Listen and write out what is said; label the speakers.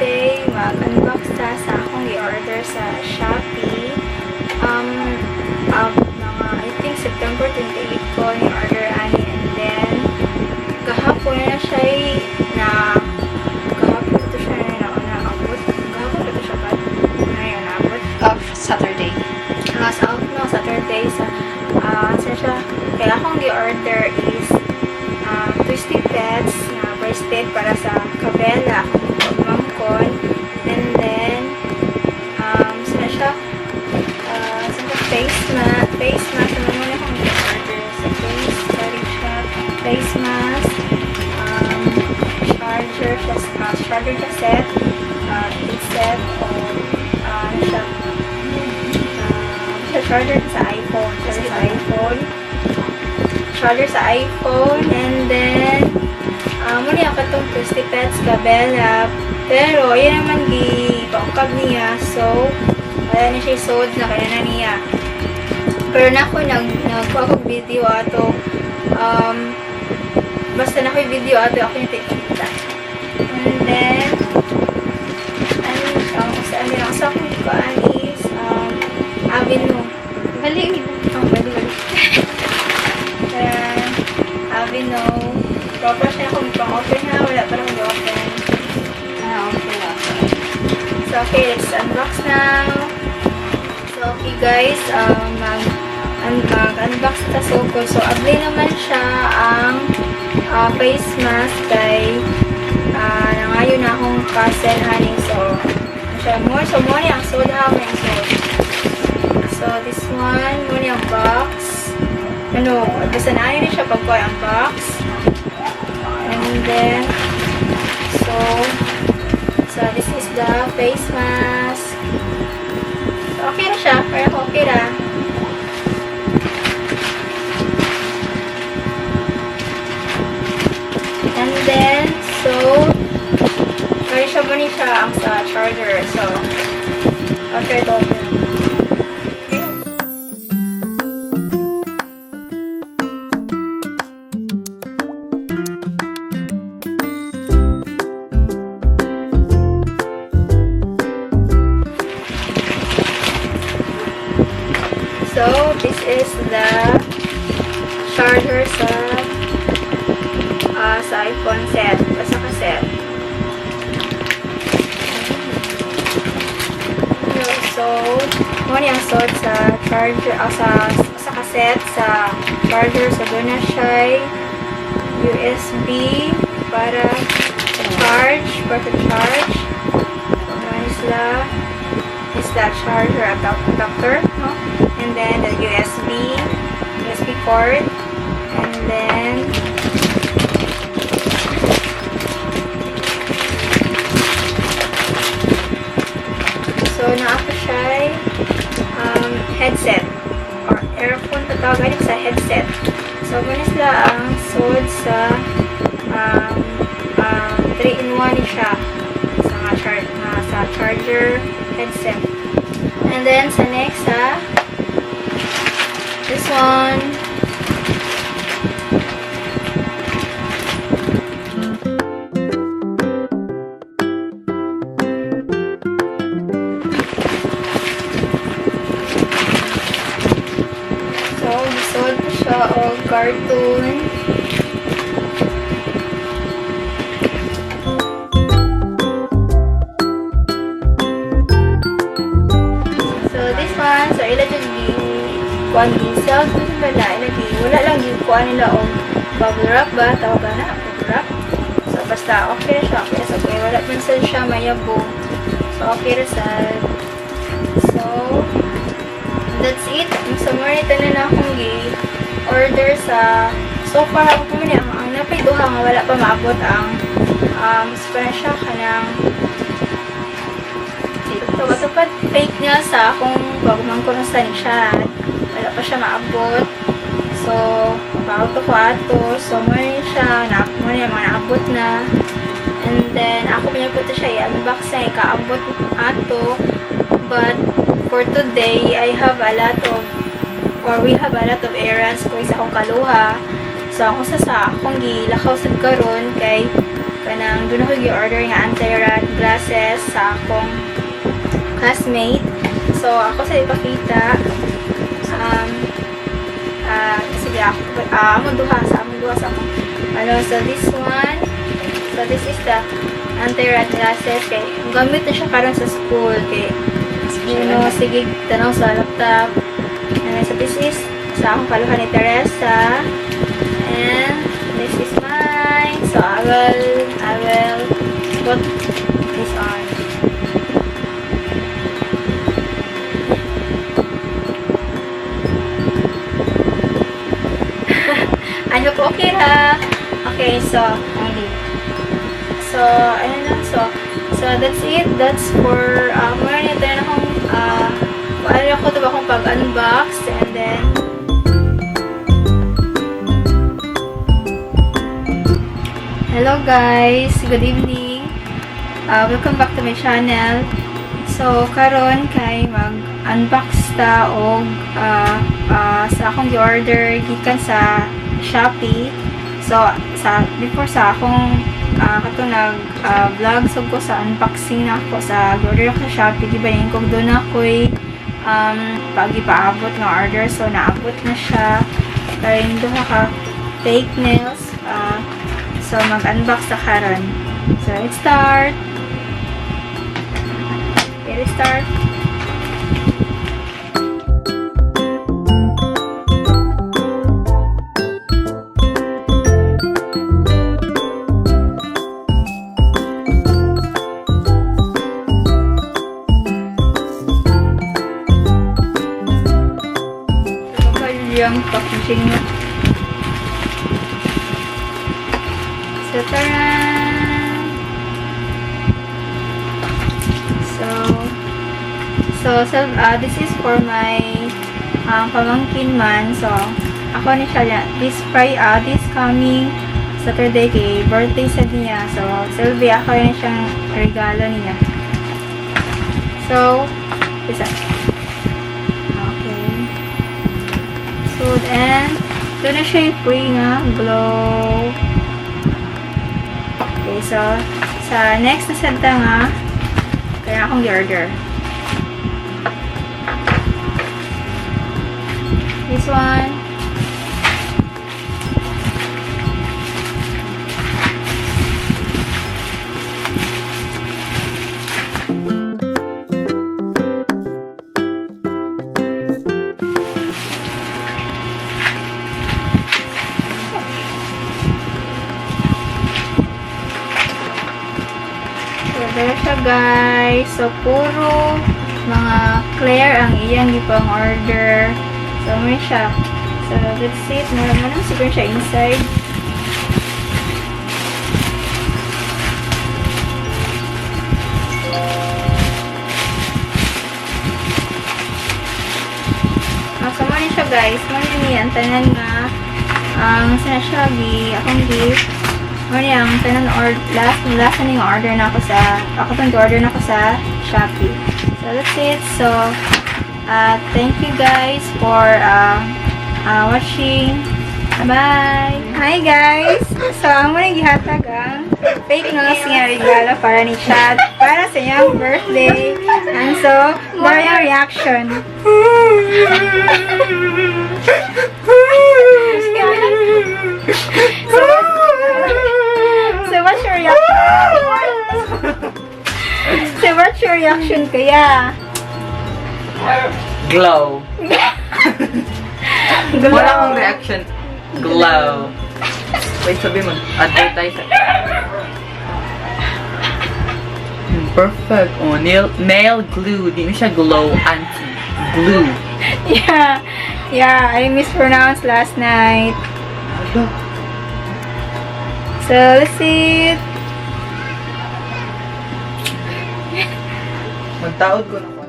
Speaker 1: today mag-unbox sa akong i-order sa Shopee. Mga I think September 28 ko ni-order ani, and then kahapon na siya kahapon ito siya naabot. Kahapon ito siya ba? Ngayon naabot.
Speaker 2: Saturday.
Speaker 1: Saturday sa siya. Kaya akong i-order is Twisted Pets na bracelet para sa kabela pagmangkon, and then saan siya face mask ano muna akong i-order sa face mask, charger cassette, set o ano siya, charger sa iPhone, and then muna yung katong Twisted Pets kabela, pero yun naman gipaungkab niya, so wala na siya sold na kaya na niya. Pero na ako nagkuha video ato, basta na ko yung video ato ako yung tikita, and then sa akong kuhaan is Avenue bali Avenue proper siya na kung pang-open na wala pa lang i-open. So okay, let's unbox now. So okay guys, mag-unbox ta soko. So abli naman siya ang face mask kay nangayon na akong castle honey. So siya more ang soda mo yung soda. So this one mo yung box. Basta na rin siya pagkuha ang box. And then so this is the face mask. So, okay na siya. Parang okay na. And then, so, pwede siya ba siya ang sa charger. So, after ito, so, this is the charger sa iPhone set, sa cassette. So, muna yung sold sa charger, sa cassette, sa charger, sa doon na siya USB para charge. Is the charger adapter, no? And then the USB cord, and then so naapa siya headset or earphone tatawag sa headset. So muna sila ang sold sa 3-in-1 siya sa charger headset. And then sa next this one, so sold ko siya o cartoon. So ilagay kuan gisag wala lang yung kuan nila o bubble wrap ba tawag na bubble wrap. So basta okay na siya, okay. So kaya wala man siya mayabong, so okay na sa. So that's it. So more nito na akong order sa so far ako po niya ang napay duha nga wala pa maabot ang siya kanang matupad fake niya sa akong bagumang ko na siya. Wala pa siya maabot. So, pa-auto ko ato. So, muna siya. Muna yung mga naabot na. And then, ako pinapot siya. I-unbox na ikaabot ato. But, for today, we have a lot of errands ko sa akong kaluha. So, ako sa akong gilakaw sa karon kay kanang doon ako gi-order nga anti-rat glasses sa akong classmate. So, ako sa ipakita. Sige, among duha sa akong. So this one. So, this is the anti-rat glasses. Kay, gamit na siya karon sa school. Kay, sige, tanaw sa laptop. And so, this is sa akong kaluhan ni Teresa. And, this is mine. So, I will put this on. Ano po, okay ha? Okay, so, ayun lang, so, that's it. That's for, muna nito na akong, ano ko ito ba akong pag-unbox, and then, hello guys, good evening. Welcome back to my channel. So, karon kay mag-unbox ta og sa akong gi-order gikan sa Shopee. So, before sa akong katong vlog so ko sa unboxing na ako sa order ako sa Shopee, di ba yun kung doon ako'y pag-ipaabot ng order. So, naabot na siya. Pero yung doon ka fake nails. So, mag-unbox na karon. So, let's start. Okay, let's start. Yung packaging niya. So, taran! This is for my pamangkin man. So, ako ni siya this coming Saturday kay birthday sa niya. So, Sylvie, ako yun siyang regalo niya. So, isa. So, and doon na siya yung free nga glow. Okay, so sa next na senta nga kaya akong i-order this one. There siya guys. So, puro mga clear ang iyang ipang order. So, may siya. So, that's it. Naman lang siguro siya inside. So, mali siya guys. Mali niya. Ang tanan nga. Sana siya akong gift. Mali ang tanan last na yung order na ako sa order na ako sa Shopee. So that's it. So thank you guys for watching. Bye. Hi guys. So amo na gihatag ang fake nails nga regalo para ni Chad para sa iyang birthday. And so there yung reaction. So what's your reaction kaya?
Speaker 2: Glow. Wala akong reaction. Glow. Wait, sabi mo. Advertise. Perfect. Oh, nail glue. Di mo siya glow. Anti-glue.
Speaker 1: Yeah, I mispronounced last night. So, let's see it.
Speaker 2: Magtaod ko na.